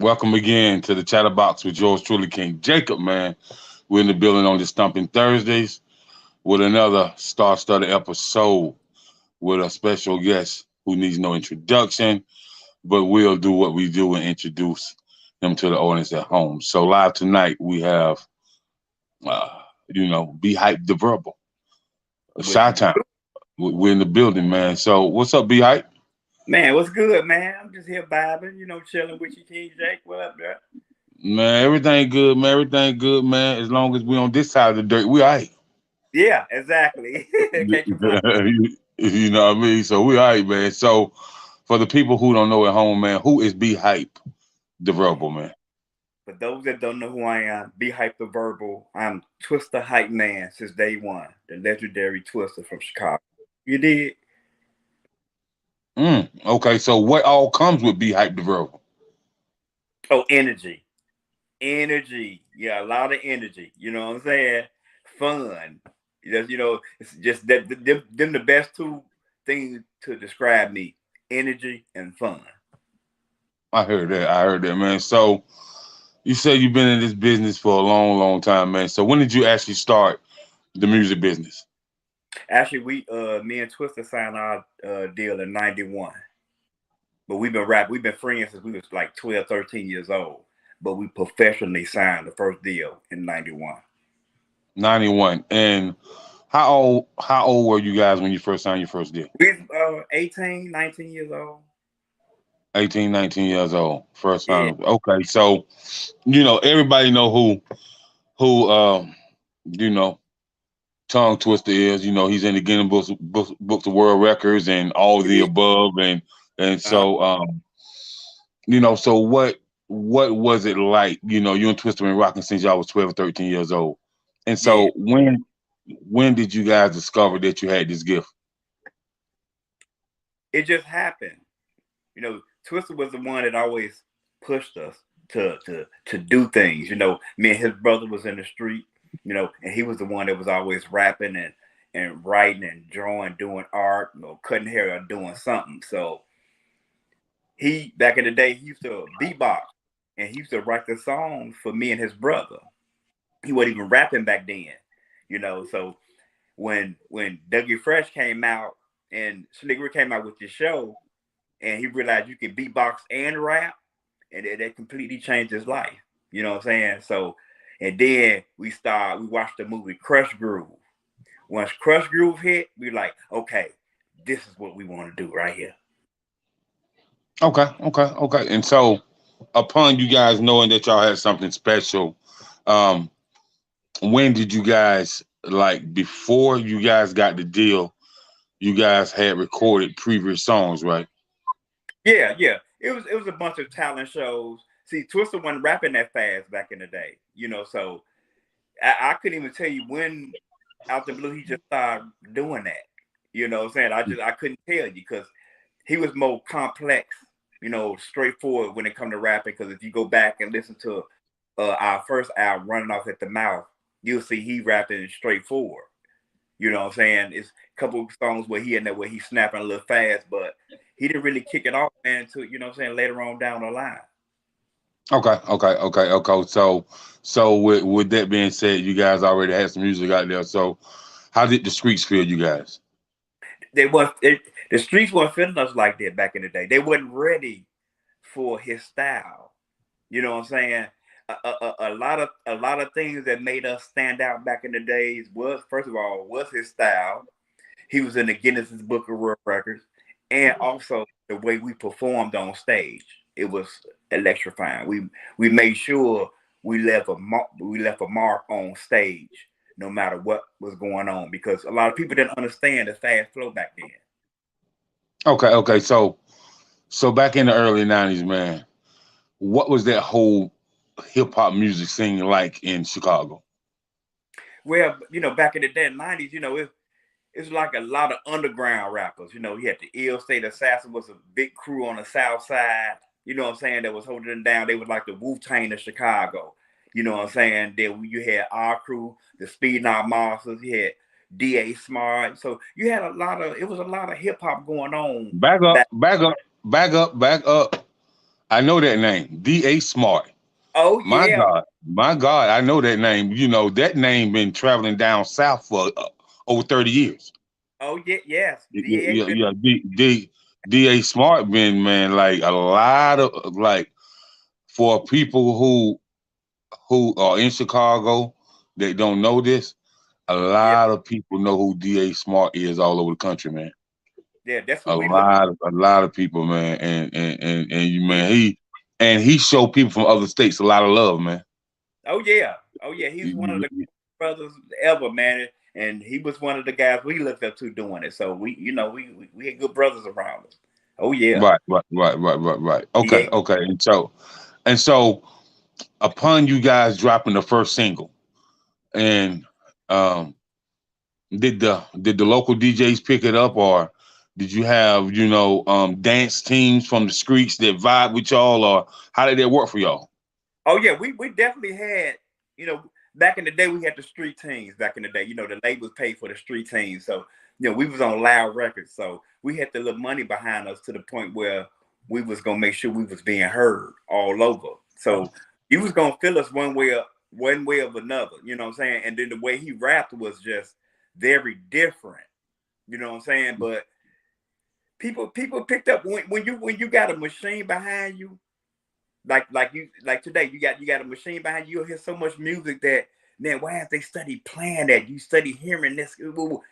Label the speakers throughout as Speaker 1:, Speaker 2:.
Speaker 1: Welcome again to the Chatterbox with yours truly, King Jacob, man. We're in the building on the Stumping Thursdays with another star-studded episode with a special guest who needs no introduction, but we'll do what we do and introduce him to the audience at home. So live tonight, we have, BHype TheVebral,
Speaker 2: What's
Speaker 1: Chi-Town. We're in the building, man. So what's up, BHype?
Speaker 2: Man, what's good, man? I'm just here vibing, chilling with you, King Jake. What up, bro?
Speaker 1: Man, everything good, man. Everything good, man. As long as we on this side of the dirt, we all right.
Speaker 2: Yeah, exactly. Can't complain.
Speaker 1: You know what I mean? So we all right, man. So for the people who don't know at home, man, who is BHype TheVebral, man?
Speaker 2: For those that don't know who I am, BHype TheVebral. I'm Twista hype man since day one. The legendary Twista from Chicago. You did?
Speaker 1: Okay, so what all comes with BHype TheVebral?
Speaker 2: Oh, energy. Energy. Yeah, a lot of energy. You know what I'm saying? Fun. It's just that them the best two things to describe me. Energy and fun.
Speaker 1: I heard that, man. So you said you've been in this business for a long, long time, man. So when did you actually start the music business?
Speaker 2: Actually, me and Twista signed our deal in 91. But we've been friends since we was like 12, 13 years old. But we professionally signed the first deal in 91.
Speaker 1: 91. And how old were you guys when you first signed your first deal?
Speaker 2: We 18, 19 years old.
Speaker 1: 18, 19 years old. First
Speaker 2: Yeah.
Speaker 1: time. Okay, so everybody know who Tongue Twister is. He's in the Guinness books of World Records and all the
Speaker 2: Yeah.
Speaker 1: above, and so so what was it like? You and Twister been rocking since y'all was 12 or 13 years old. And
Speaker 2: Yeah.
Speaker 1: so when did you guys discover that you had this gift?
Speaker 2: It just happened. Twister was the one that always pushed us to do things. Me and his brother was in the street, and he was the one that was always rapping and writing and drawing, doing art, cutting hair or doing something. So he, back in the day, he used to beatbox and he used to write the songs for me and his brother. He wasn't even rapping back then, So when Dougie Fresh came out and Sligger came out with the show, and he realized you could beatbox and rap, and that completely changed his life. You know what I'm saying? So, and then we watched the movie Crush Groove. Once Crush Groove hit, we were like, okay, this is what we want to do right here.
Speaker 1: Okay. And so, upon you guys knowing that y'all had something special, when did you guys, like, before you guys got the deal, you guys had recorded previous songs, right?
Speaker 2: Yeah. It was a bunch of talent shows. See, Twista wasn't rapping that fast back in the day, so I couldn't even tell you when out the blue he just started doing that. You know what I'm saying? I couldn't tell you because he was more complex, straightforward when it come to rapping. Because if you go back and listen to our first album, Running Off at the Mouth, you'll see he rapping straightforward. You know what I'm saying? It's a couple of songs where he in there where he's snapping a little fast, but he didn't really kick it off, man, until, later on down the line.
Speaker 1: Okay. So with that being said, you guys already had some music out there. So how did the streets feel, you guys?
Speaker 2: The streets weren't feeling us like that back in the day. They wasn't ready for his style. You know what I'm saying? A lot of things that made us stand out back in the days was, first of all, was his style. He was in the Guinness Book of World Records, and also the way we performed on stage. It was electrifying. We made sure we left a mark on stage, no matter what was going on, because a lot of people didn't understand the fast flow back then.
Speaker 1: Okay. So back in the early 90s, man, what was that whole hip hop music scene like in Chicago?
Speaker 2: Well, back in the day, 90s, it's like a lot of underground rappers. You had the Ill State Assassin was a big crew on the South Side. You know what I'm saying? That was holding them down. They was like the Wu-Tang of Chicago. You know what I'm saying? Then you had our crew, the Speed Knob Monsters. You had D.A. Smart. So you had it was a lot of hip hop going on.
Speaker 1: Back up. I know that name, D.A. Smart.
Speaker 2: Oh
Speaker 1: My
Speaker 2: yeah.
Speaker 1: God, my God, I know that name. You know that name been traveling down south for over 30 years.
Speaker 2: Oh yeah. Yes.
Speaker 1: Yeah,
Speaker 2: DA
Speaker 1: yeah,
Speaker 2: been.
Speaker 1: yeah. D.A. Smart been, man, like a lot of, like, for people who are in Chicago that don't know this, a
Speaker 2: Yeah.
Speaker 1: lot of people know who D.A. Smart is all over the country, man.
Speaker 2: Yeah. That's who
Speaker 1: A
Speaker 2: we look.
Speaker 1: lot of people, man, and you, man, he showed people from other states a lot of love, man.
Speaker 2: Oh yeah. Oh yeah. He's one of the brothers ever, man. And he was one of the guys we looked up to doing it. So we, we had good brothers around us. Oh yeah.
Speaker 1: Right. Okay,
Speaker 2: DA.
Speaker 1: okay. And so upon you guys dropping the first single, and um did the local DJs pick it up, or did you have, dance teams from the streets that vibe with y'all, or how did that work for y'all?
Speaker 2: Oh yeah, we definitely had, back in the day we had the street teams back in the day. The labels paid for the street teams. So, we was on Loud Records. So we had the little money behind us to the point where we was gonna make sure we was being heard all over. So he was gonna feel us one way or another, you know what I'm saying? And then the way he rapped was just very different. You know what I'm saying? But people picked up when you got a machine behind you, like today, you got a machine behind you. You'll hear so much music that, man, why have they study playing that? You study hearing this.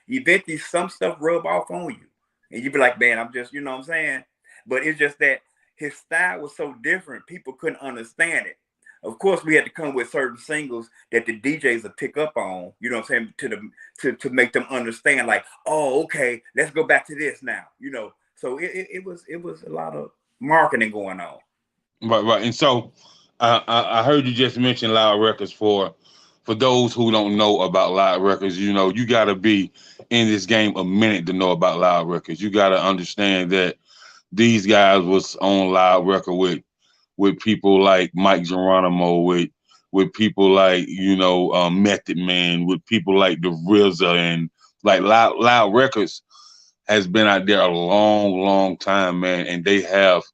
Speaker 2: Eventually, some stuff rub off on you, and you be like, man, I'm just, you know what I'm saying. But it's just that his style was so different, people couldn't understand it. Of course, we had to come with certain singles that the DJs would pick up on, you know what I'm saying, to make them understand, like, oh, okay, let's go back to this now. So it was a lot of marketing going on.
Speaker 1: Right. And so I heard you just mention Loud Records. For those who don't know about Loud Records, you got to be in this game a minute to know about Loud Records. You got to understand that these guys was on Loud Record with people like Mike Geronimo, with people like, Method Man, with people like the RZA, and like Loud Records has been out there a long, long time, man, and they have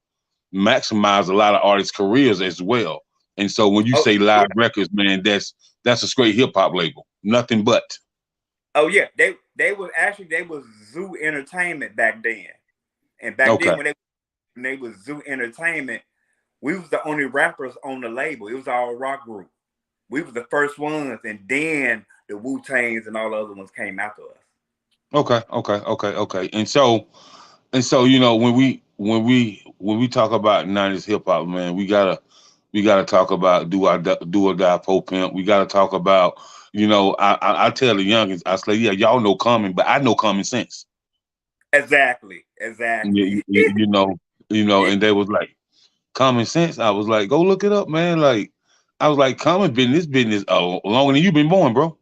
Speaker 1: maximized a lot of artists' careers as well. And so when you
Speaker 2: Oh
Speaker 1: say
Speaker 2: yeah.
Speaker 1: Loud Records, man, that's a straight hip hop label, nothing but.
Speaker 2: Oh yeah. They was Zoo Entertainment back then. And back
Speaker 1: Okay,
Speaker 2: then when they was Zoo Entertainment, we was the only rappers on the label. It was our rock group. We was the first ones, and then the Wu-Tangs and all the other ones came after us.
Speaker 1: okay. And so when we talk about 90s hip hop, man, we gotta talk about do or die Pope Pimp. We gotta talk about, I tell the youngins, I say, yeah, y'all know Common, but I know Common Sense.
Speaker 2: Exactly.
Speaker 1: You,
Speaker 2: Exactly.
Speaker 1: you, you know,
Speaker 2: Yeah.
Speaker 1: and they was like, Common Sense. I was like, go look it up, man. Like, I was like, Common been in this business longer than you been born, bro.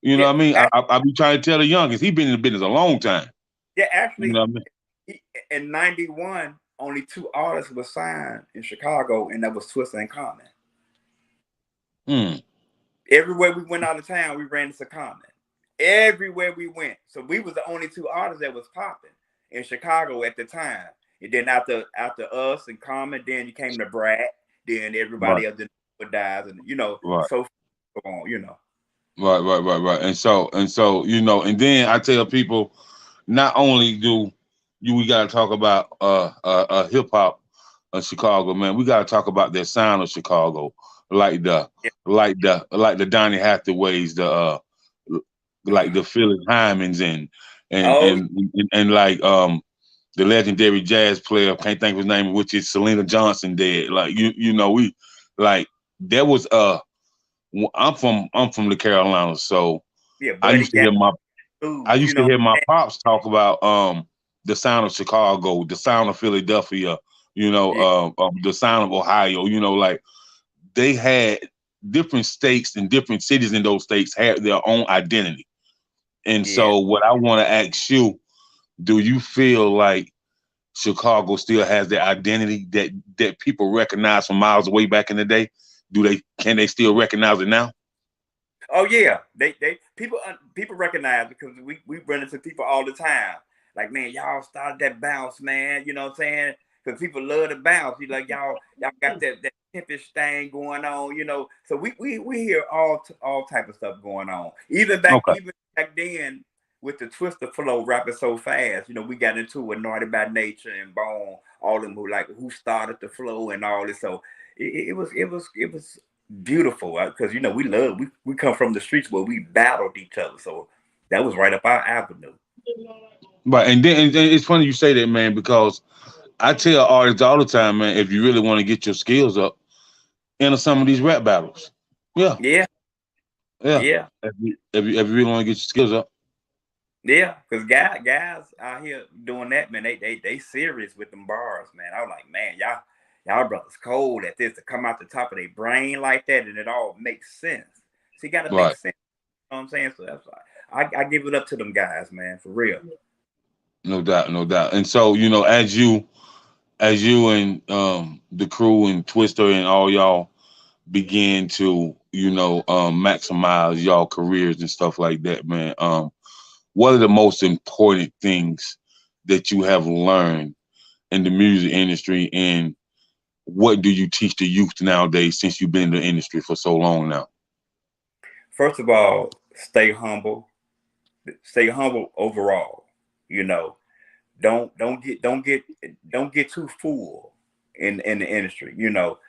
Speaker 1: You know
Speaker 2: Yeah.
Speaker 1: what I mean? I be trying to tell the youngins, he been in the business a long time.
Speaker 2: Yeah.
Speaker 1: You
Speaker 2: Actually,
Speaker 1: know what I mean?
Speaker 2: in '91, only two artists were signed in Chicago, and that was Twista and Common.
Speaker 1: Hmm.
Speaker 2: Everywhere we went out of town, we ran into Common. Everywhere we went. So we was the only two artists that was popping in Chicago at the time. And then after us and Common, then you came to Brad, then
Speaker 1: Right,
Speaker 2: everybody else dies, and
Speaker 1: right.
Speaker 2: so on.
Speaker 1: Right. And so, and then I tell people, not only do we gotta talk about hip hop of Chicago, man, we gotta talk about that sound of Chicago, like the
Speaker 2: Yeah.
Speaker 1: like the Donny Hathaways, like the Phyllis Hymans, and
Speaker 2: Oh
Speaker 1: and and like the legendary jazz player, can't think of his name, which is Selena Johnson, dead. Like, we, like, there was I'm from the Carolinas, so
Speaker 2: yeah,
Speaker 1: I
Speaker 2: Buddy
Speaker 1: used to
Speaker 2: got
Speaker 1: hear my I
Speaker 2: blues,
Speaker 1: used to hear my pops talk about the sound of Chicago, the sound of Philadelphia,
Speaker 2: yeah,
Speaker 1: the sound of Ohio. Like, they had different states and different cities in those states had their own identity. And
Speaker 2: yeah.
Speaker 1: so, what I want to ask you, do you feel like Chicago still has that identity that people recognize from miles away back in the day? Can they still recognize it now?
Speaker 2: Oh yeah, they people recognize, because we run into people all the time. Like, man, y'all started that bounce, man. You know what I'm saying? because people love to bounce. You like y'all got that pimpish thing going on, you know. So we hear all type of stuff going on. Even back then with the Twista flow rapping so fast, you know, we got into with Naughty by Nature and Bone, all them who started the flow and all this. So it was beautiful because you know we come from the streets where we battled each other. So that was right up our avenue.
Speaker 1: Right, and then it's funny you say that, man, because I tell artists all the time, man, if you really want to get your skills up, enter some of these rap battles. Yeah. If you really want to get your skills up.
Speaker 2: Yeah, because guys out here doing that, man, they serious with them bars, man. I was like, man, y'all brothers cold at this to come out the top of their brain like that, and it all makes sense. So you got to make sense. You know what I'm saying? So that's why I give it up to them guys, man, for real.
Speaker 1: No doubt, no doubt. And so, you know, as you and the crew and Twista and all y'all begin to, you know, maximize y'all careers and stuff like that, man. What are the most important things that you have learned in the music industry, and what do you teach the youth nowadays since you've been in the industry for so long now?
Speaker 2: First of all, stay humble. Stay humble overall. You know, don't get too full in the industry. You know,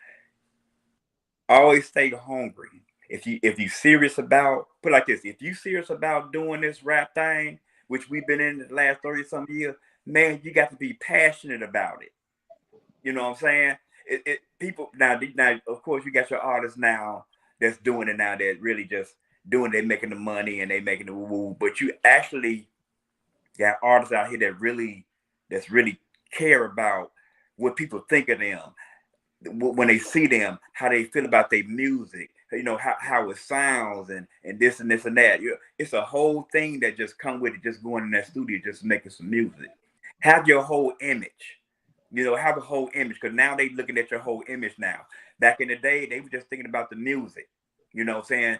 Speaker 2: always stay hungry. If you serious about, put it like this, if you serious about doing this rap thing, which we've been in the last 30-some years, man, you got to be passionate about it. You know what I'm saying? People now, of course, you got your artists now that's doing it now. That really just doing. They making the money and they making the woo. But you actually got artists out here that really care about what people think of them when they see them, how they feel about their music, you know, how it sounds and this and this and that. It's a whole thing that just come with it, just going in that studio, just making some music. Have your whole image, you know, have a whole image, because now they looking at your whole image now. Back in the day, they were just thinking about the music, you know what I'm saying?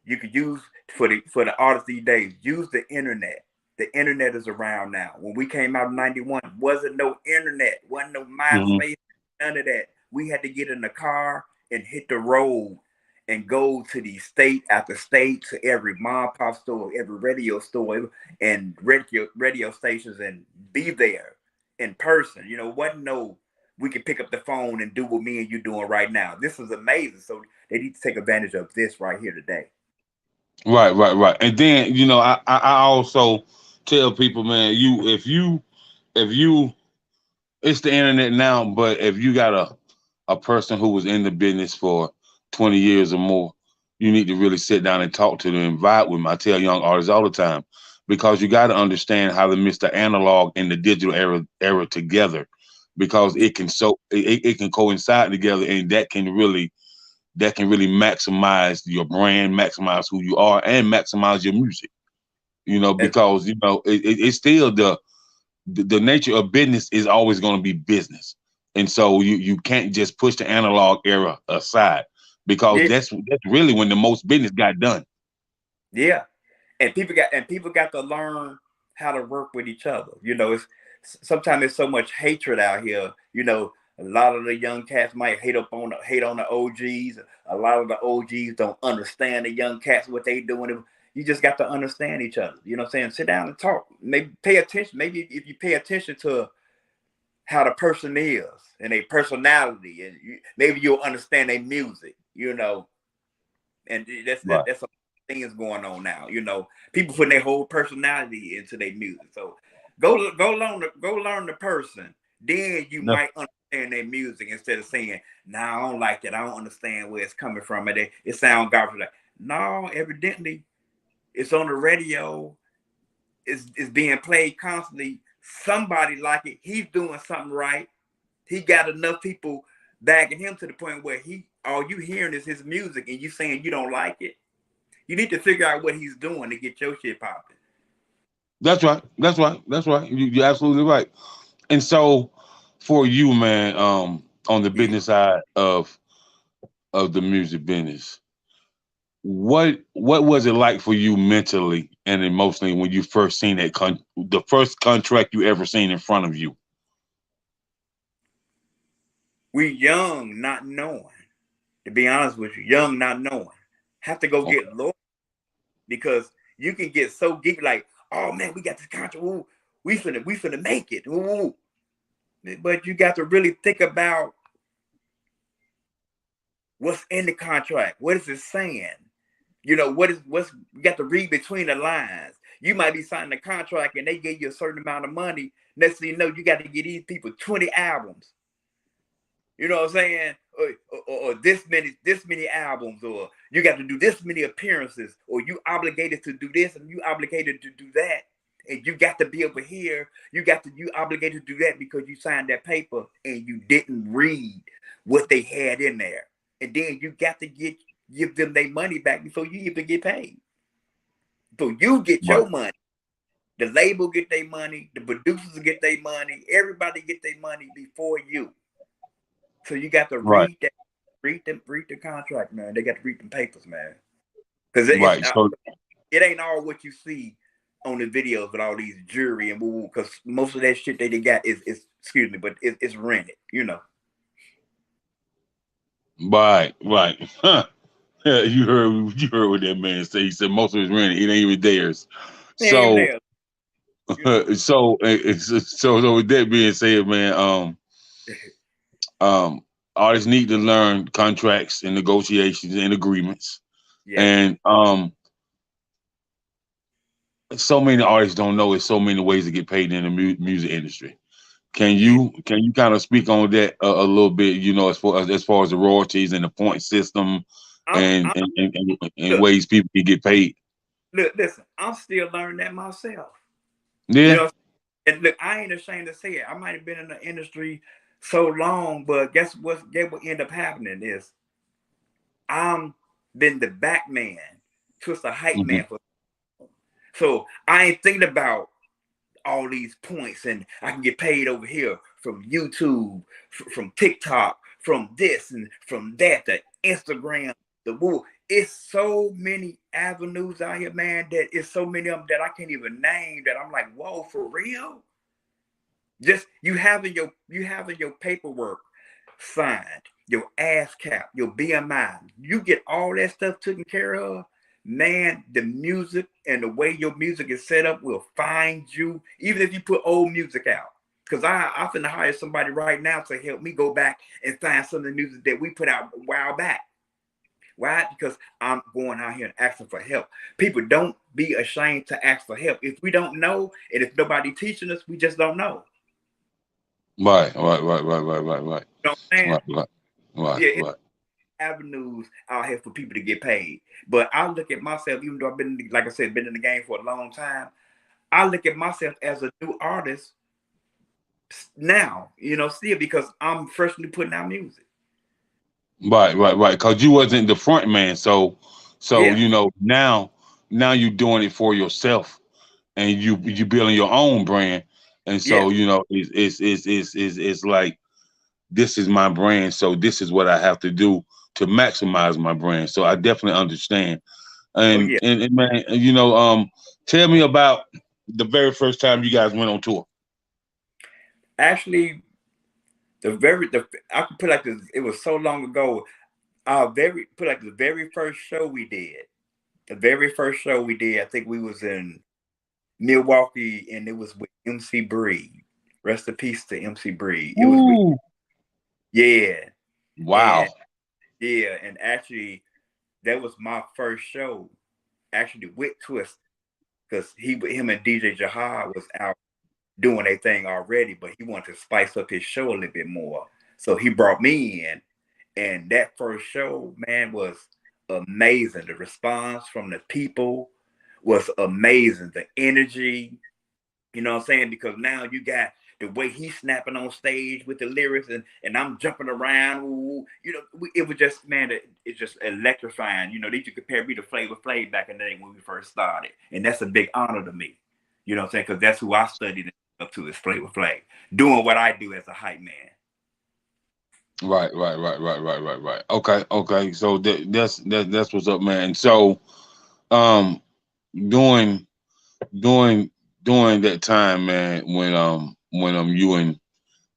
Speaker 2: You could use, for the artists these days, use the internet. The internet is around now. When we came out in 91, wasn't no internet, wasn't no MySpace, none of that. We had to get in the car and hit the road and go to the state after state, to every mom pop store, every radio store, and radio stations, and be there in person. You know, we could pick up the phone and do what me and you doing right now. This is amazing. So they need to take advantage of this right here today.
Speaker 1: Right. And then, you know, I also tell people, man, if you it's the internet now, but if you got a person who was in the business for 20 years or more, you need to really sit down and talk to them and vibe with them. I tell young artists all the time, because you got to understand how to mix the analog and the digital era together, because it can coincide together, and that can really maximize your brand, maximize who you are, and maximize your music. You know, because you know it's still the nature of business is always going to be business. And so you can't just push the analog era aside, because that's really when the most business got done.
Speaker 2: Yeah, and people got to learn how to work with each other. You know, sometimes there's so much hatred out here. You know, a lot of the young cats might hate on the OGs. A lot of the OGs don't understand the young cats, what they doing. You just got to understand each other. You know what I'm saying? Sit down and talk. Maybe pay attention. Maybe if you pay attention to how the person is and their personality, and maybe you'll understand their music, you know. And that's a things going on now, you know. People putting their whole personality into their music. So go learn the person. Then you might understand their music, instead of saying, "Nah, I don't like that. I don't understand where it's coming from. It sounds garbage." Like, no, evidently it's on the radio. It's being played constantly. Somebody like it. He's doing something right. He got enough people backing him to the point where all you hearing is his music, and you saying you don't like it. You need to figure out what he's doing to get your shit popping.
Speaker 1: That's right. You're absolutely right. And so for you, man, on the business side of the music business, what was it like for you mentally and emotionally when you first seen the first contract you ever seen in front of you?
Speaker 2: We young, not knowing. To be honest with you, young, not knowing. Have to go get lawyers because you can get so geeky, like, oh man, we got this contract. Ooh, we finna make it. Ooh. But you got to really think about what's in the contract. What is it saying? You know, what's you got to read between the lines. You might be signing a contract and they give you a certain amount of money. Next thing you know, you got to get these people 20 albums. You know what I'm saying? Or this many albums, or you got to do this many appearances, or you obligated to do this and you obligated to do that, and you got to be over here. You obligated to do that because you signed that paper and you didn't read what they had in there, and then you got to give them their money back before you even get paid. So you get your money. The label get their money. The producers get their money. Everybody get their money before you. So you got to read that, read the contract, man. They got to read them papers, man. Because it ain't all what you see on the videos with all these jury and woo. Because most of that shit they got is excuse me, but it's rented, you know.
Speaker 1: Right. Huh. Yeah, you heard what that man said. He said most of it's rented. It ain't even theirs. So so with that being said, man, artists need to learn contracts and negotiations and agreements. And so many artists don't know there's so many ways to get paid in the music industry. Can you kind of speak on that a little bit, you know, as far as the royalties and the point system and ways people can get paid?
Speaker 2: Look, listen, I'm still learning that myself.
Speaker 1: Yeah.
Speaker 2: You know, and look, I ain't ashamed to say it. I might have been in the industry so long, but guess what end up happening is I'm been the back man, Twista hype man for. So I ain't thinking about all these points and I can get paid over here from YouTube, from TikTok, from this and from that, the Instagram, the woo. It's so many avenues out here, man, that it's so many of them that I can't even name that I'm like, whoa, for real? Just you having your paperwork signed, your ass cap, your BMI, you get all that stuff taken care of, man. The music and the way your music is set up will find you, even if you put old music out. Because I finna hire somebody right now to help me go back and find some of the music that we put out a while back. Why? Because I'm going out here and asking for help. People don't be ashamed to ask for help. If we don't know, and if nobody teaching us, we just don't know.
Speaker 1: Right.
Speaker 2: You know what I'm saying? Right. Avenues out here for people to get paid. But I look at myself, even though I've been, like I said, been in the game for a long time, I look at myself as a new artist now, you know, still because I'm freshly putting out music.
Speaker 1: Right. Because you wasn't the front man, so you know now you're doing it for yourself, and you building your own brand, and so you know it's like, this is my brand, so this is what I have to do to maximize my brand. So I definitely understand. And man, you know, tell me about the very first time you guys went on tour.
Speaker 2: Actually, I could put like this. It was so long ago. The very first show we did. The very first show we did, I think we was in Milwaukee, and it was with MC Breed. Rest in peace to MC Breed. It was with,
Speaker 1: wow.
Speaker 2: And actually, that was my first show, actually with Twista, because him and DJ Jahad was out doing a thing already, but he wanted to spice up his show a little bit more. So he brought me in, and that first show, man, was amazing. The response from the people was amazing. The energy, you know what I'm saying? Because now you got the way he's snapping on stage with the lyrics, and I'm jumping around. Ooh, you know, it was just, man, it's just electrifying. You know, they used to compare me to Flavor Flav back in the day when we first started, and that's a big honor to me. You know what I'm saying? Because that's who I studied up to, is Flavor Flav, doing what I do as a hype man.
Speaker 1: Right. Okay. So that's what's up, man. So, during that time, man, when you and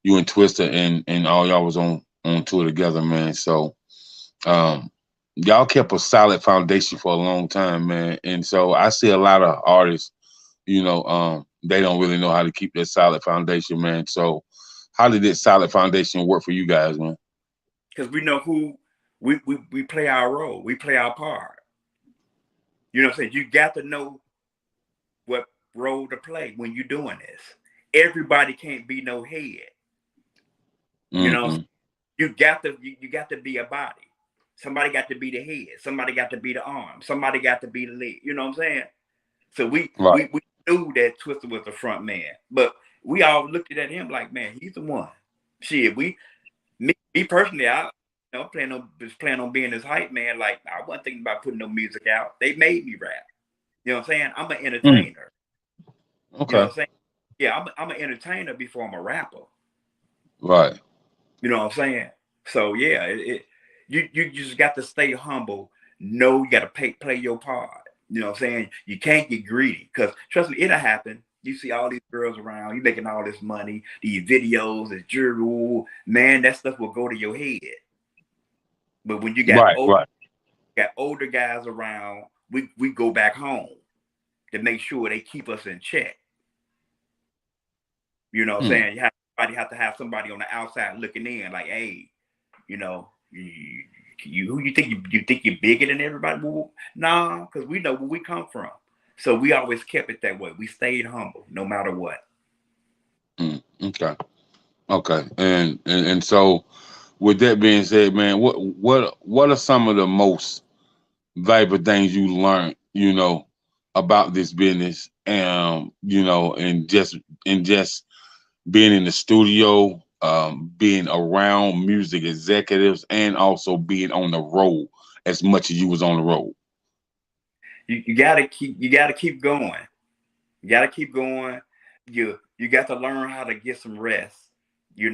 Speaker 1: Twista and all y'all was on on tour together, man. So y'all kept a solid foundation for a long time, man. And so I see a lot of artists, they don't really know how to keep that solid foundation, man. So how did that solid foundation work for you guys, man?
Speaker 2: Because we know who we play our role, we play our part. You know what I'm saying? You got to know what role to play when you're doing this. Everybody can't be no head. You know,
Speaker 1: Mm-hmm.
Speaker 2: you got to be a body. Somebody got to be the head. Somebody got to be the arm. Somebody got to be the leg. You know what I'm saying? So we
Speaker 1: Right.
Speaker 2: we knew that Twista was the front man, but we all looked at him like, man, he's the one. Shit, me personally, I was planning on being this hype man. Like, I wasn't thinking about putting no music out. They made me rap. You know what I'm saying? I'm an entertainer.
Speaker 1: Okay.
Speaker 2: You know what I'm saying? Yeah, I'm an entertainer before I'm a rapper.
Speaker 1: Right.
Speaker 2: You know what I'm saying? So yeah, you just got to stay humble. Know you got to play your part. You know what I'm saying? You can't get greedy, because trust me, it'll happen. You see all these girls around, you making all this money, these videos, this jewelry, man, that stuff will go to your head. But when you got older guys around, we go back home to make sure they keep us in check. You know what I'm saying? You have to have somebody on the outside looking in, like, hey, you know, who you think you think you're bigger than everybody? Well, nah, because we know where we come from. So we always kept it that way. We stayed humble no matter what.
Speaker 1: Okay. Okay. And so with that being said, man, what are some of the most valuable things you learned, about this business, and just being in the studio, being around music executives, and also being on the road as much as you was on the road?
Speaker 2: You gotta keep going. You gotta keep going. You got to learn how to get some rest. You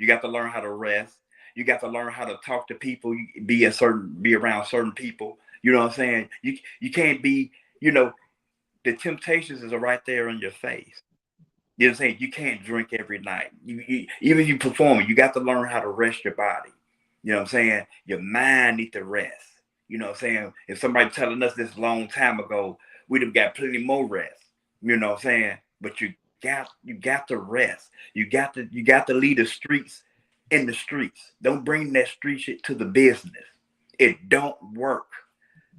Speaker 2: got to learn how to rest. You got to learn how to talk to people, be around certain people. You know what I'm saying? You can't be, the temptations is right there in your face. You know what I'm saying? You can't drink every night. Even if you perform, you got to learn how to rest your body. You know what I'm saying? Your mind needs to rest. You know what I'm saying? If somebody telling us this a long time ago, we'd have got plenty more rest. You know what I'm saying? But you got to rest. You got to leave the streets in the streets. Don't bring that street shit to the business. It don't work.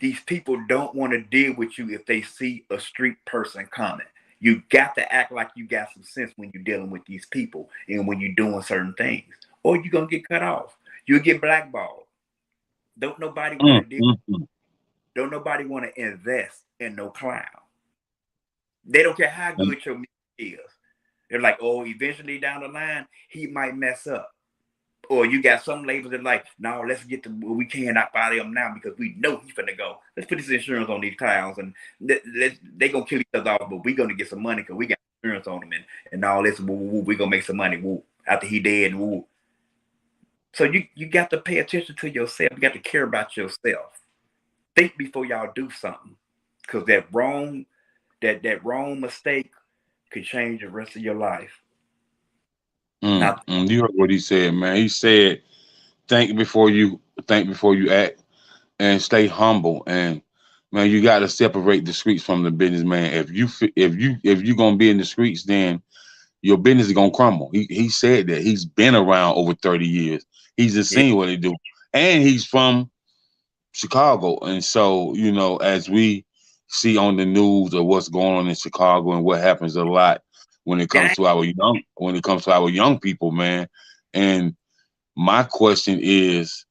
Speaker 2: These people don't want to deal with you if they see a street person coming. You got to act like you got some sense when you're dealing with these people and when you're doing certain things, or you're gonna get cut off. You'll get blackballed. Don't nobody want to deal. Don't nobody want to invest in no clown. They don't care how good your music is. They're like, oh, eventually down the line, he might mess up. Or you got some labels that like, no, let's get we can out of him now because we know he's finna go. Let's put this insurance on these clowns, and they gonna kill each other off, but we gonna get some money because we got insurance on them, and all this. We gonna make some money. Woo, after he dead. Woo. So you got to pay attention to yourself. You got to care about yourself. Think before y'all do something, because that wrong mistake could change the rest of your life.
Speaker 1: You heard what he said, man. He said, "Think before you act, and stay humble." And man, you got to separate the streets from the business, man. If you gonna be in the streets, then your business is gonna crumble. He said that. He's been around over 30 years. He's just seen what they do, and he's from Chicago. And so, as we see on the news of what's going on in Chicago and what happens a lot when it comes to our young people, man. And my question is,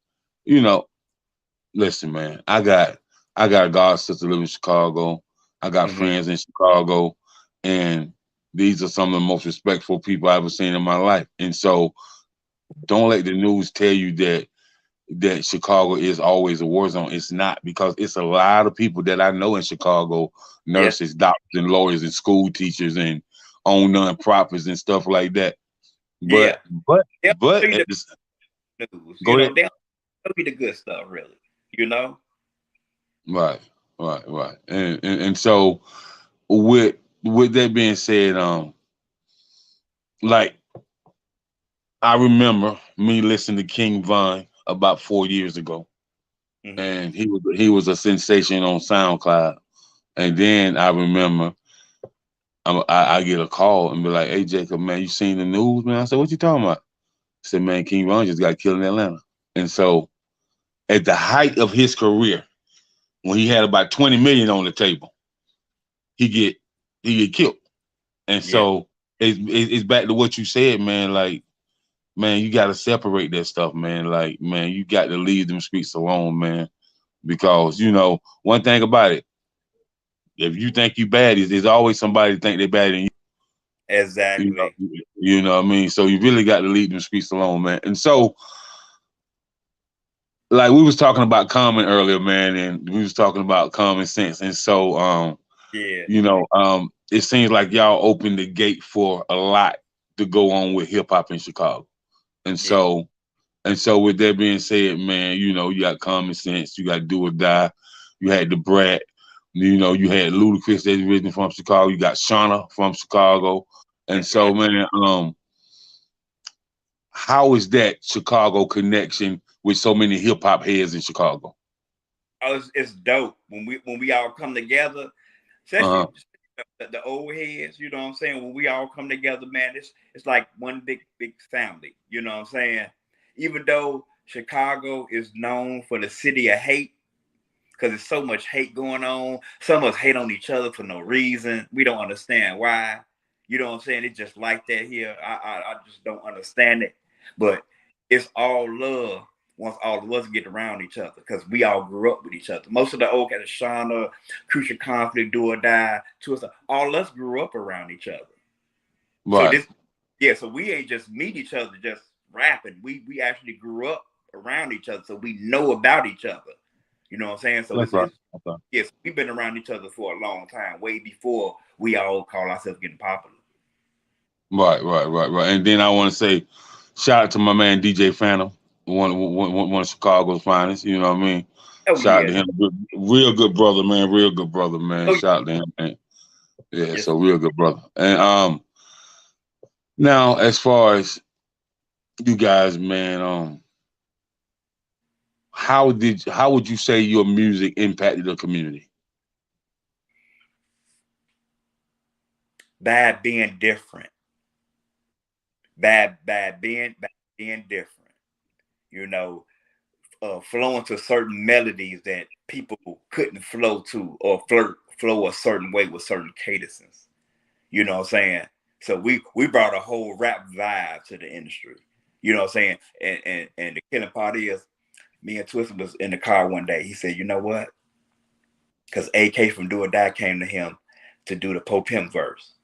Speaker 1: listen, man, I got a god sister living in Chicago. I got friends in Chicago, and these are some of the most respectful people I've ever seen in my life. And so don't let the news tell you that Chicago is always a war zone. It's not, because it's a lot of people that I know in Chicago, nurses, doctors, and lawyers, and school teachers, and own nonprofits and stuff like that. But go ahead.
Speaker 2: They'll be the good stuff, really.
Speaker 1: Right. And so with that being said, like, I remember me listening to King Von about 4 years ago,
Speaker 2: Mm-hmm.
Speaker 1: and he was a sensation on SoundCloud. And then I remember I get a call and be like, "Hey Jacob, man, you seen the news, man?" I said, "What you talking about?" I said, "Man, King Von just got killed in Atlanta." And so, at the height of his career, when he had about 20 million on the table, he get he get killed. And
Speaker 2: Yeah.
Speaker 1: so it's back to what you said, man. Like, man, you got to separate that stuff, man. Like, man, you got to leave them streets alone, man. Because one thing about it, if you think you bad, there's always somebody to think they're better than you.
Speaker 2: Exactly.
Speaker 1: You know what I mean? So you really got to leave them streets alone, man. And so, like we was talking about common earlier, man, and we was talking about common sense. And so,
Speaker 2: Yeah.
Speaker 1: it seems like y'all opened the gate for a lot to go on with hip hop in Chicago. And
Speaker 2: Yeah.
Speaker 1: so with that being said, man, you got common sense, you got do or die, you had the brat, you had Ludacris that's originally from Chicago, you got Shauna from Chicago. And
Speaker 2: That's
Speaker 1: so,
Speaker 2: right.
Speaker 1: man, how is that Chicago connection with so many hip hop heads in Chicago?
Speaker 2: Oh, it's dope when we all come together, especially
Speaker 1: Uh-huh.
Speaker 2: the old heads. You know what I'm saying? When we all come together, man, it's like one big family. You know what I'm saying? Even though Chicago is known for the city of hate, because there's so much hate going on. Some of us hate on each other for no reason. We don't understand why. You know what I'm saying? It's just like that here. I just don't understand it. But it's all love once all of us get around each other, because we all grew up with each other. Most of the old guys, Shauna, Crucial Conflict, Do or Die, Twista, all of us grew up around each other. So
Speaker 1: Right.
Speaker 2: so we ain't just meet each other just rapping. We actually grew up around each other, so we know about each other. You know what I'm saying? So
Speaker 1: That's right. Okay.
Speaker 2: yes, we've been around each other for a long time, way before we all call ourselves getting popular.
Speaker 1: Right. And then I want to say, shout out to my man DJ Phantom, one of Chicago's finest. You know what I mean?
Speaker 2: Oh
Speaker 1: Shout out
Speaker 2: yeah.
Speaker 1: to him, real good brother, man. Real good brother, man.
Speaker 2: Oh
Speaker 1: Shout out to him, man. Yeah,
Speaker 2: yes.
Speaker 1: so real good brother. And now as far as you guys, man, how would you say your music impacted the community?
Speaker 2: Bad being different. Bad being different. You know, flowing to certain melodies that people couldn't flow to, or flow a certain way with certain cadences. You know what I'm saying? So we brought a whole rap vibe to the industry. You know what I'm saying? And the killing part is, me and Twista was in the car one day. He said, "You know what?" Because AK from Do or Die came to him to do the Poppin verse.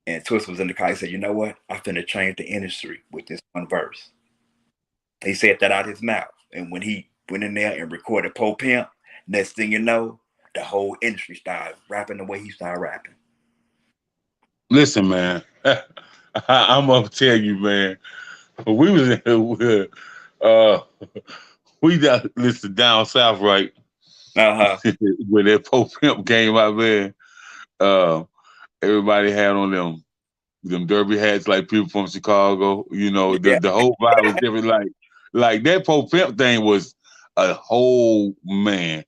Speaker 2: And Twista was in the car. He said, "You know what? I'm finna change the industry with this one verse." He said that out his mouth. And when he went in there and recorded Poppin, next thing you know, the whole industry started rapping the way he started rapping.
Speaker 1: Listen, man, I'm gonna tell you, man. We was uh we got listed down south, right?
Speaker 2: Uh-huh.
Speaker 1: When that Pope Pimp came out, man, uh, everybody had on them derby hats like people from Chicago.
Speaker 2: Yeah.
Speaker 1: The whole vibe was different. Like that Pope Pimp thing was a whole man.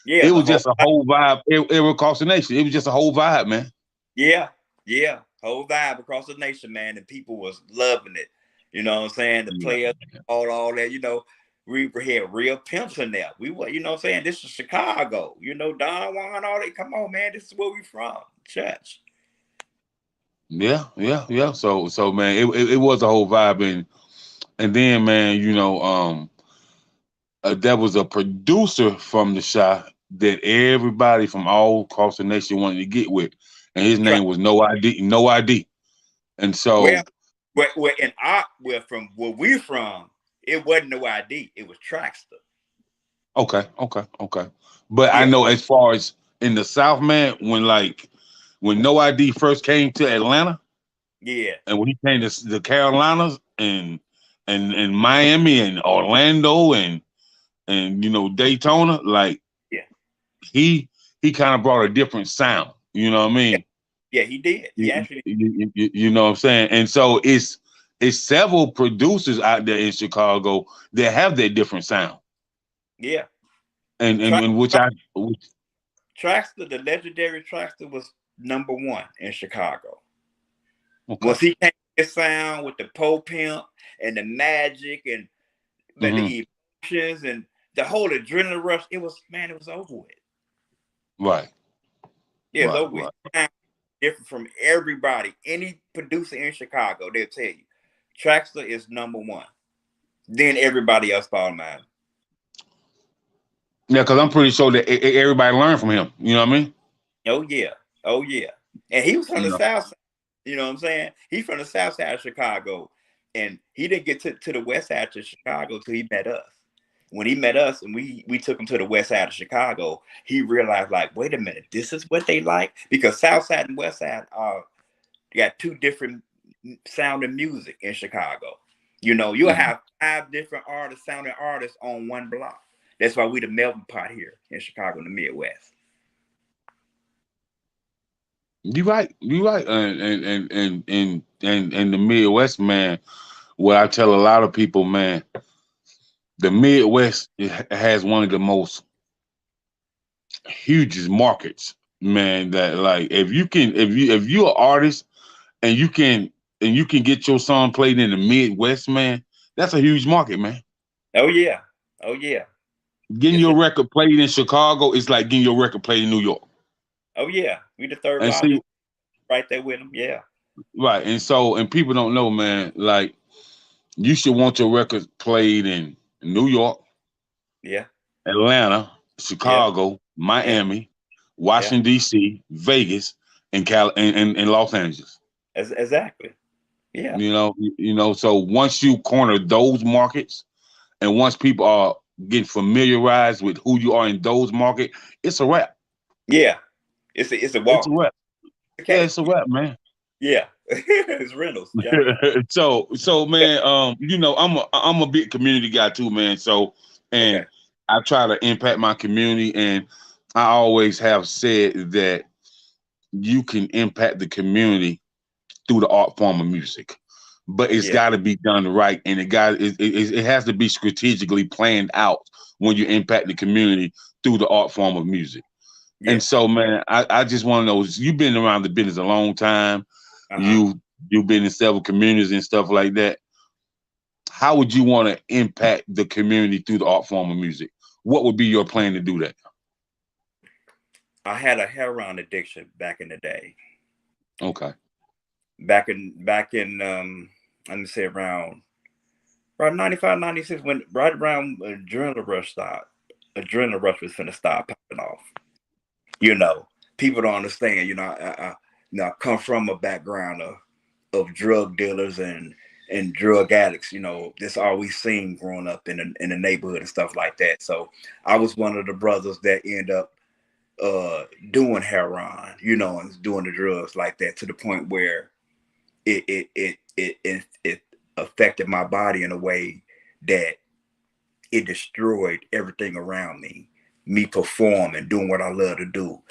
Speaker 2: Yeah.
Speaker 1: It
Speaker 2: The
Speaker 1: was
Speaker 2: whole
Speaker 1: just a whole vibe. It was across the nation. It was just a whole vibe, man.
Speaker 2: Yeah. Yeah. Whole vibe across the nation, man. And people was loving it. You know what I'm saying? The
Speaker 1: Yeah.
Speaker 2: players, all that, we had real pimps in there. We were, you know what I'm saying? This is Chicago. Don Juan, all that. Come on, man. This is where we from. Church.
Speaker 1: Yeah. So man, it was a whole vibe, and then man, that was a producer from the shop that everybody from all across the nation wanted to get with, and his
Speaker 2: Right.
Speaker 1: name was No ID, No ID. And
Speaker 2: Well,
Speaker 1: so,
Speaker 2: where from where we from, it wasn't no ID. It was Traxter.
Speaker 1: okay. But I
Speaker 2: Yeah.
Speaker 1: know as far as in the South, man, when No ID first came to Atlanta,
Speaker 2: Yeah.
Speaker 1: and when he came to the Carolinas and Miami and Orlando and Daytona, like
Speaker 2: Yeah.
Speaker 1: he he kind of brought a different sound. You know what I
Speaker 2: Yeah.
Speaker 1: mean?
Speaker 2: Yeah, he did. He actually
Speaker 1: You know what I'm saying? And so it's several producers out there in Chicago that have that different sound.
Speaker 2: Yeah.
Speaker 1: And
Speaker 2: Traxter, the legendary Traxter, was #1 in Chicago.
Speaker 1: okay.
Speaker 2: Once he came to his sound with the poppin and the magic and the emotions and the whole adrenaline rush, it was over with.
Speaker 1: Right.
Speaker 2: Yeah, it's over with. Different from everybody. Any producer in Chicago, they'll tell you, Traxter is #1. Then everybody else follow mine.
Speaker 1: Yeah, because I'm pretty sure that everybody learned from him. You know what I mean?
Speaker 2: Oh yeah. And he was from the South Side. You know what I'm saying? He's from the South Side of Chicago. And he didn't get to the West Side of Chicago until he met us. When he met us and we took him to the West Side of Chicago, he realized, like, wait a minute, this is what they like? Because South Side and West Side got two different sounding music in Chicago. You know, you'll have 5 different sounding artists on one block. That's why we the melting pot here in Chicago in the Midwest.
Speaker 1: You're right. And the Midwest, man, what I tell a lot of people, man, the Midwest has one of the most hugest markets, man. That, like, if you're an artist and you can get your song played in the Midwest, man, that's a huge market, man.
Speaker 2: Oh yeah.
Speaker 1: Getting your record played in Chicago is like getting your record played in New York.
Speaker 2: Oh yeah, we the third largest, right there with them. Yeah.
Speaker 1: Right, and people don't know, man. Like, you should want your records played in New York, Atlanta, Chicago, Miami, Washington D.C., Vegas, and Los Angeles.
Speaker 2: Exactly. Yeah.
Speaker 1: You know. So once you corner those markets, and once people are getting familiarized with who you are in those markets, it's a wrap.
Speaker 2: Yeah, it's a walk.
Speaker 1: It's a wrap.
Speaker 2: Okay.
Speaker 1: Yeah, it's a wrap, man.
Speaker 2: Yeah, it's Reynolds.
Speaker 1: so man, you know, I'm a big community guy too, man. So, and I try to impact my community, and I always have said that you can impact the community through the art form of music, but it's got to be done right, and it has to be strategically planned out when you impact the community through the art form of music. And so, man, I just want to know, you've been around the business a long time. You've been in several communities and stuff like that. How would you want to impact the community through the art form of music? What would be your plan to do that?
Speaker 2: I had a heroin addiction back in the day.
Speaker 1: Okay.
Speaker 2: Back in let me say around 95, 96, when right around adrenaline rush started. Adrenaline rush was finna start popping off. You know, people don't understand. You know, I come from a background of drug dealers and drug addicts. You know, that's all we seen growing up in the neighborhood and stuff like that. So I was one of the brothers that end up doing heroin, you know, and doing the drugs like that, to the point where it affected my body in a way that it destroyed everything around me. Me performing, doing what I love to do,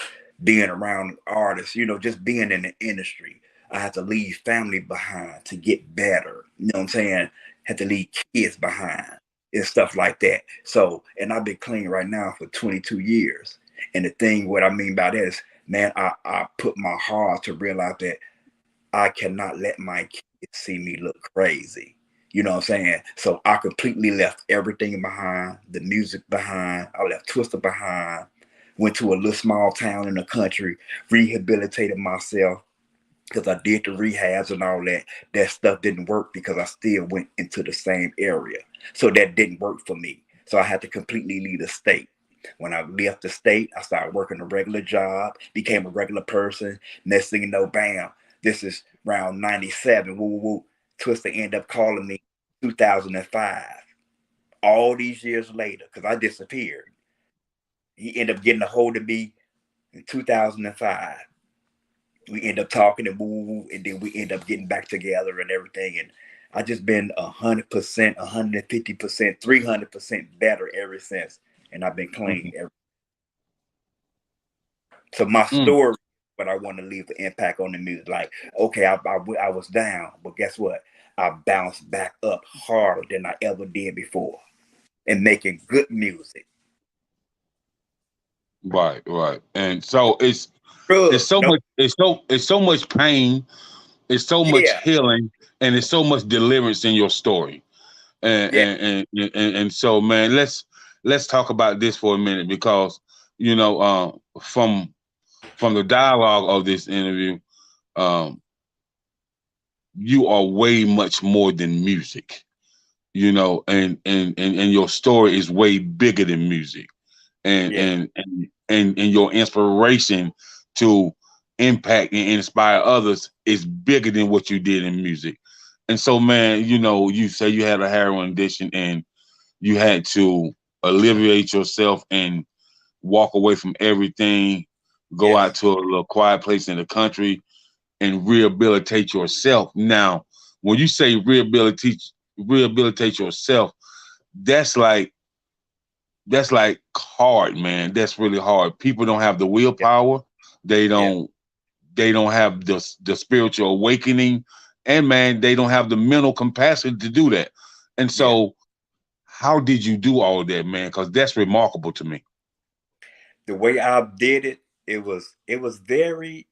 Speaker 2: being around artists, you know, just being in the industry. I had to leave family behind to get better. You know what I'm saying? Had to leave kids behind and stuff like that. So, and I've been clean right now for 22 years. And the thing, what I mean by that is, man, I put my heart to realize that I cannot let my kids see me look crazy. You know what I'm saying? So I completely left everything behind, the music behind. I left Twista behind, went to a little small town in the country, rehabilitated myself, because I did the rehabs and all that. That stuff didn't work because I still went into the same area. So that didn't work for me. So I had to completely leave the state. When I left the state, I started working a regular job, became a regular person. Next thing you know, bam, this is around 97. Woo, woo, woo. Twista ended up calling me 2005. All these years later, because I disappeared. He ended up getting a hold of me in 2005. We end up talking and woo, and then we end up getting back together and everything. And I just been 100%, 150%, 300% better ever since. And I've been clean. So my story, but I want to leave the impact on the music. Like, okay, I was down, but guess what? I bounced back up harder than I ever did before, and making good music.
Speaker 1: Right, right. And so it's
Speaker 2: Drugs,
Speaker 1: so
Speaker 2: no,
Speaker 1: much it's so much pain, it's so much
Speaker 2: yeah,
Speaker 1: healing, and it's so much deliverance in your story. And
Speaker 2: yeah,
Speaker 1: so, man, let's talk about this for a minute, because you know, from the dialogue of this interview, um, you are way much more than music, you know, and your story is way bigger than music, and
Speaker 2: yeah,
Speaker 1: and your inspiration to impact and inspire others is bigger than what you did in music. And so, man, you know, you say you had a heroin addiction and you had to alleviate yourself and walk away from everything, go out
Speaker 2: yes,
Speaker 1: to a little quiet place in the country and rehabilitate yourself. Now, when you say rehabilitate yourself, that's like hard, man. That's really hard. People don't have the
Speaker 2: yeah,
Speaker 1: willpower. They
Speaker 2: yeah,
Speaker 1: don't have the spiritual awakening, and man, they don't have the mental capacity to do that. And
Speaker 2: yeah.
Speaker 1: so, how did you do all of that, man? Because that's remarkable to me.
Speaker 2: The way I did it, it was very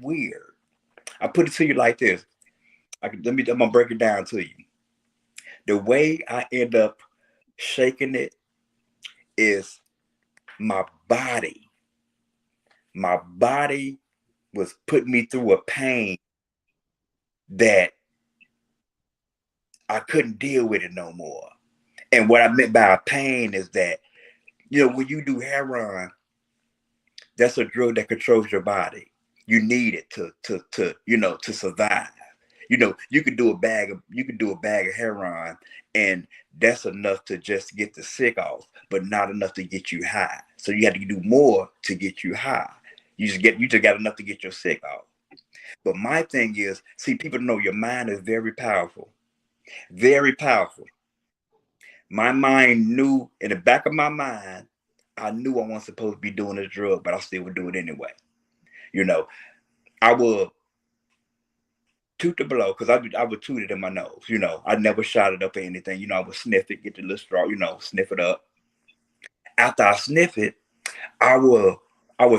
Speaker 2: weird. I put it to you like this. I'm gonna break it down to you. The way I end up shaking it is my body. My body was putting me through a pain that I couldn't deal with it no more. And what I meant by a pain is that, when you do heroin, that's a drug that controls your body. You need it to survive. You could do a bag of heroin, and that's enough to just get the sick off, but not enough to get you high. So you have to do more to get you high. You just got enough to get your sick off. But my thing is, see, people know your mind is very powerful. Very powerful. My mind knew, in the back of my mind, I knew I wasn't supposed to be doing this drug, but I still would do it anyway. I would toot the blow, because I would toot it in my nose. I never shot it up or anything. I would sniff it, get the little straw, sniff it up. After I sniff it, I would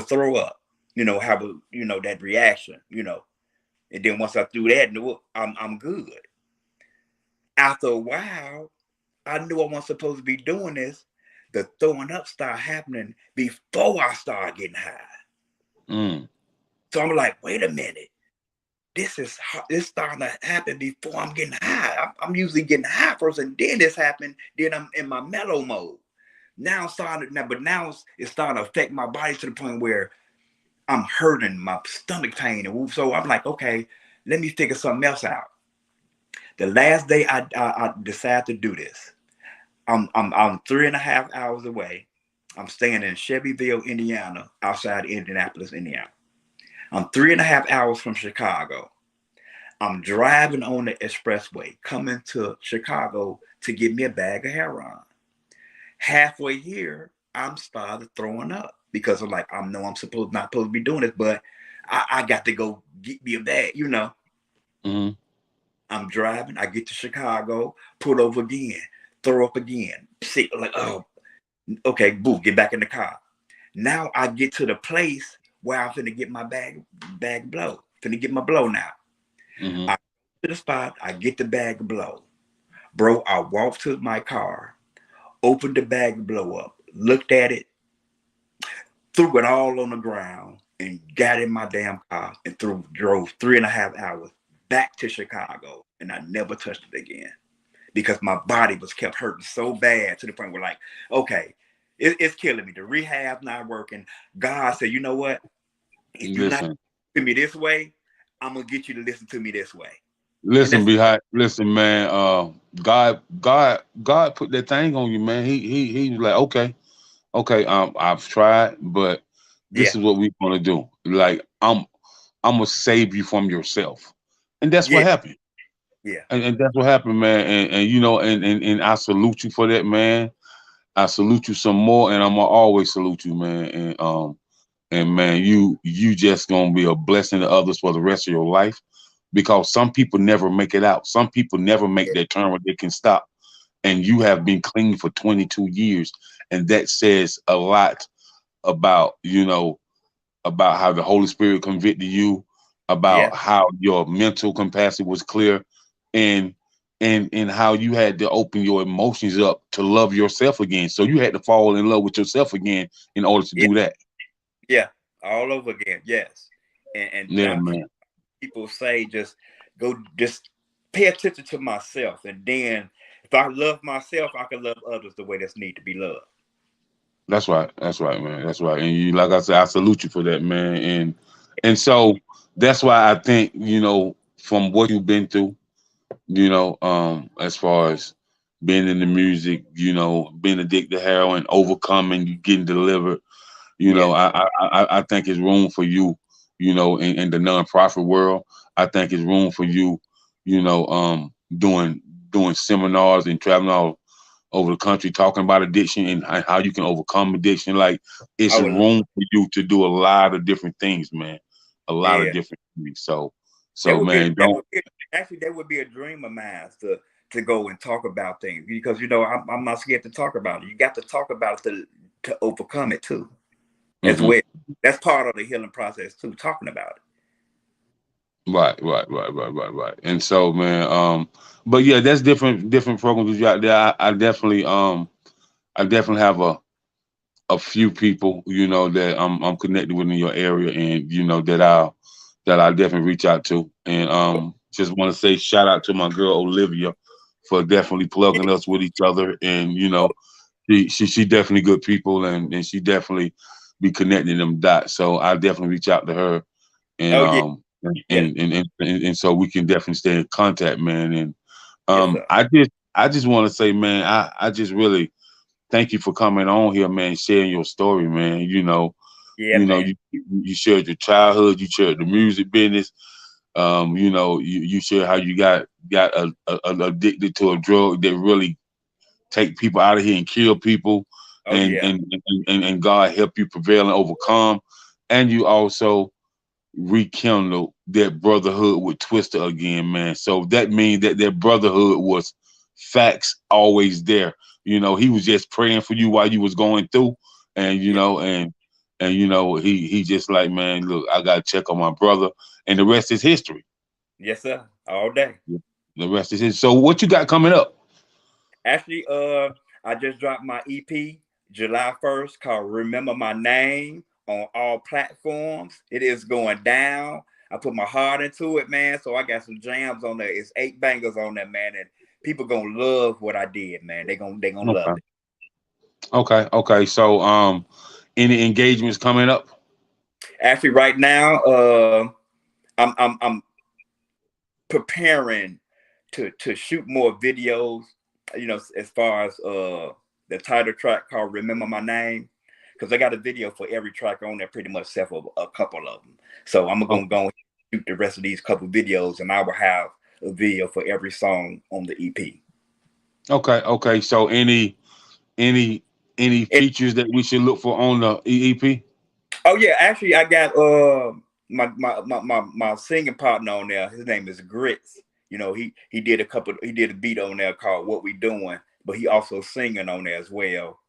Speaker 2: throw up, have that reaction, and then once I threw that, I'm good. After a while, I knew I wasn't supposed to be doing this. The throwing up started happening before I started getting high.
Speaker 1: Mm.
Speaker 2: So I'm like, wait a minute. This starting to happen before I'm getting high. I'm usually getting high first, and then this happened. Then I'm in my mellow mode. Now it's starting to affect my body to the point where I'm hurting, my stomach pain. And so I'm like, okay, let me figure something else out. The last day I decided to do this, I'm 3.5 hours away. I'm staying in Shelbyville, Indiana, outside Indianapolis, Indiana. I'm 3.5 hours from Chicago. I'm driving on the expressway, coming to Chicago to get me a bag of heroin. Halfway here, I'm started throwing up because I'm like, I know I'm not supposed to be doing this, but I got to go get me a bag,
Speaker 1: Mm-hmm.
Speaker 2: I'm driving, I get to Chicago, pull over again, throw up again, sick, like, oh, okay, boo, get back in the car. Now I get to the place where I'm finna get my bag blow. Finna get my blow now.
Speaker 1: Mm-hmm.
Speaker 2: I go to the spot, I get the bag blow. Bro, I walk to my car, opened the bag blow up, looked at it, threw it all on the ground, and got in my damn car and drove 3.5 hours back to Chicago. And I never touched it again because my body was kept hurting so bad to the point where, like, okay, it's killing me. The rehab not working. God said, you know what? If you're not
Speaker 1: Listen,
Speaker 2: to me this way, I'm gonna get you to listen to me this way. And
Speaker 1: listen,
Speaker 2: that's
Speaker 1: BHype. Listen, man. God put that thing on you, man. He was like, okay, okay. I've tried, but this
Speaker 2: yeah,
Speaker 1: is what we're gonna do. Like, I'm gonna save you from yourself, and that's what
Speaker 2: yeah,
Speaker 1: happened.
Speaker 2: yeah,
Speaker 1: And that's what happened, man. And you know, and I salute you for that, man. I salute you some more, and I'm gonna always salute you, man. And man, you just gonna be a blessing to others for the rest of your life. because some people never make it out. Some people never make that turn where they can stop. And you have been clean for 22 years. And that says a lot about, about how the Holy Spirit convicted you,
Speaker 2: Yeah.
Speaker 1: about how your mental capacity was clear, and and how you had to open your emotions up to love yourself again. So you had to fall in love with yourself again in order to
Speaker 2: Yeah.
Speaker 1: do that.
Speaker 2: Yeah. All over again. Yes. And
Speaker 1: Yeah, man.
Speaker 2: people say just pay attention to myself, and then if I love myself, I can love others the way that's need to be loved.
Speaker 1: That's right. That's right, man. That's right. And you, like I said, I salute you for that, man. And so that's why I think, from what you've been through, as far as being in the music, being addicted to heroin, overcoming, you getting delivered,
Speaker 2: Yeah.
Speaker 1: I think it's room for you, in the nonprofit world. I think it's room for you, doing seminars and traveling all over the country talking about addiction and how you can overcome addiction. Like,
Speaker 2: I
Speaker 1: it's
Speaker 2: would.
Speaker 1: room for you to do a lot of different things, man. A lot of
Speaker 2: Yeah.
Speaker 1: different things. So
Speaker 2: That
Speaker 1: so
Speaker 2: would be
Speaker 1: man,
Speaker 2: that
Speaker 1: don't.
Speaker 2: would be actually that would be a dream of mine to go and talk about things, because I'm not scared to talk about it. You got to talk about it to overcome it too, as
Speaker 1: Mhm.
Speaker 2: well. That's part of the healing process too, talking about it.
Speaker 1: Right. And so, man, but yeah, that's different programs you got there. I definitely have a few people, that I'm connected with in your area, and that I definitely reach out to. And just want to say shout out to my girl Olivia for definitely plugging us with each other. And she definitely good people, and she definitely be connecting them dots. So I definitely reach out to her, and
Speaker 2: Oh yeah, yeah,
Speaker 1: and so we can definitely stay in contact, man. And
Speaker 2: yes sir.
Speaker 1: I just want to say, man, I just really thank you for coming on here, man, sharing your story, man.
Speaker 2: Yeah, man.
Speaker 1: You shared your childhood, you shared the music business. You shared how you got addicted to a drug that really take people out of here and kill people,
Speaker 2: Oh
Speaker 1: and
Speaker 2: yeah,
Speaker 1: and and God help you prevail and overcome. And you also rekindle that brotherhood with Twista again, man. So that means that brotherhood was facts always there. He was just praying for you while you was going through, and
Speaker 2: yeah,
Speaker 1: he just like, man, look, I gotta check on my brother, and the rest is history.
Speaker 2: yes sir. All day.
Speaker 1: The rest is history. So what you got coming up?
Speaker 2: Actually, I just dropped my EP July 1st called "Remember My Name" on all platforms. It is going down. I put my heart into it, man. So I got some jams on there. It's 8 bangers on there, man, and people gonna love what I did, man. They gonna love
Speaker 1: Okay,
Speaker 2: it.
Speaker 1: okay. So any engagements coming up?
Speaker 2: Actually, right now, I'm preparing to shoot more videos. As far as the title track called "Remember My Name," because I got a video for every track on there, pretty much except for a couple of them. So I'm gonna
Speaker 1: Okay,
Speaker 2: go and shoot the rest of these couple videos, and I will have a video for every song on the EP.
Speaker 1: okay. So any any
Speaker 2: And,
Speaker 1: features that we should look for on the EEP?
Speaker 2: oh yeah, actually, I got my singing partner on there. His name is Grits. He did a beat on there called "What We Doing," but he also singing on there as well.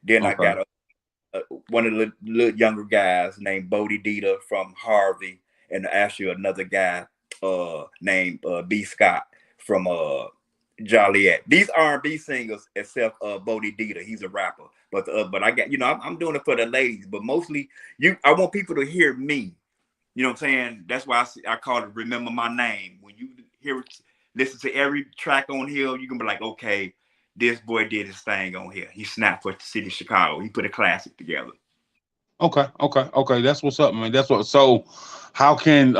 Speaker 2: Then I
Speaker 1: Okay,
Speaker 2: got one of the little younger guys named Bodie Dieter from Harvey, and actually another guy named B Scott from Joliet. These R&B singers, except Bodie Dieter, he's a rapper. But I got I'm doing it for the ladies, but mostly I want people to hear me. You know what I'm saying? That's why I call it "Remember My Name." When you listen to every track on here, you can be like, okay, this boy did his thing on here. He snapped for the city of Chicago. He put a classic together.
Speaker 1: okay. That's what's up, man. That's what. So, how can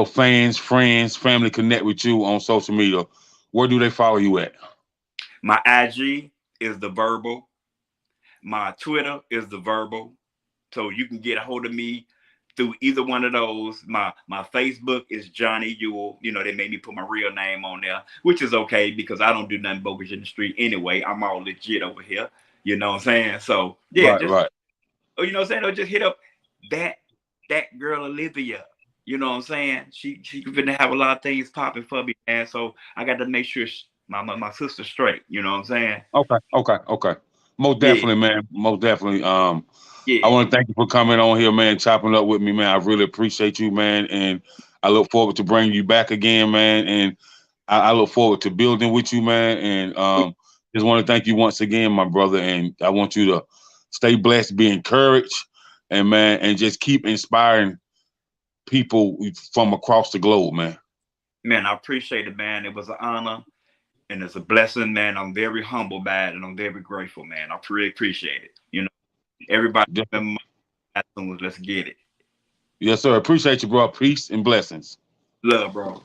Speaker 1: fans, friends, family connect with you on social media? Where do they follow you at?
Speaker 2: My IG is TheVebral. My Twitter is TheVebral. So you can get a hold of me through either one of those. My Facebook is Jonnie Euell. They made me put my real name on there, which is okay because I don't do nothing bogus in the street anyway. I'm all legit over here. You know what I'm saying? So yeah,
Speaker 1: Right,
Speaker 2: just
Speaker 1: right.
Speaker 2: you know what I'm saying? Or just hit up that girl Olivia. You know what I'm saying? She gonna have a lot of things popping for me, man. So I got to make sure my sister's straight. You know what I'm saying?
Speaker 1: Okay. Most
Speaker 2: Yeah,
Speaker 1: definitely, man. Most definitely. I
Speaker 2: yeah,
Speaker 1: want to thank you for coming on here, man, chopping up with me, man. I really appreciate you, man, and I look forward to bringing you back again, man. And I look forward to building with you, man. And just want to thank you once again, my brother. And I want you to stay blessed, be encouraged, and man, and just keep inspiring people from across the globe, man.
Speaker 2: man. I appreciate it, man. It was an honor and it's a blessing, man. I'm very humble, man, and I'm very grateful, man. I really appreciate it. You know, everybody, remember let's get it.
Speaker 1: Yes, sir. Appreciate you, bro. Peace and blessings.
Speaker 2: Love, bro.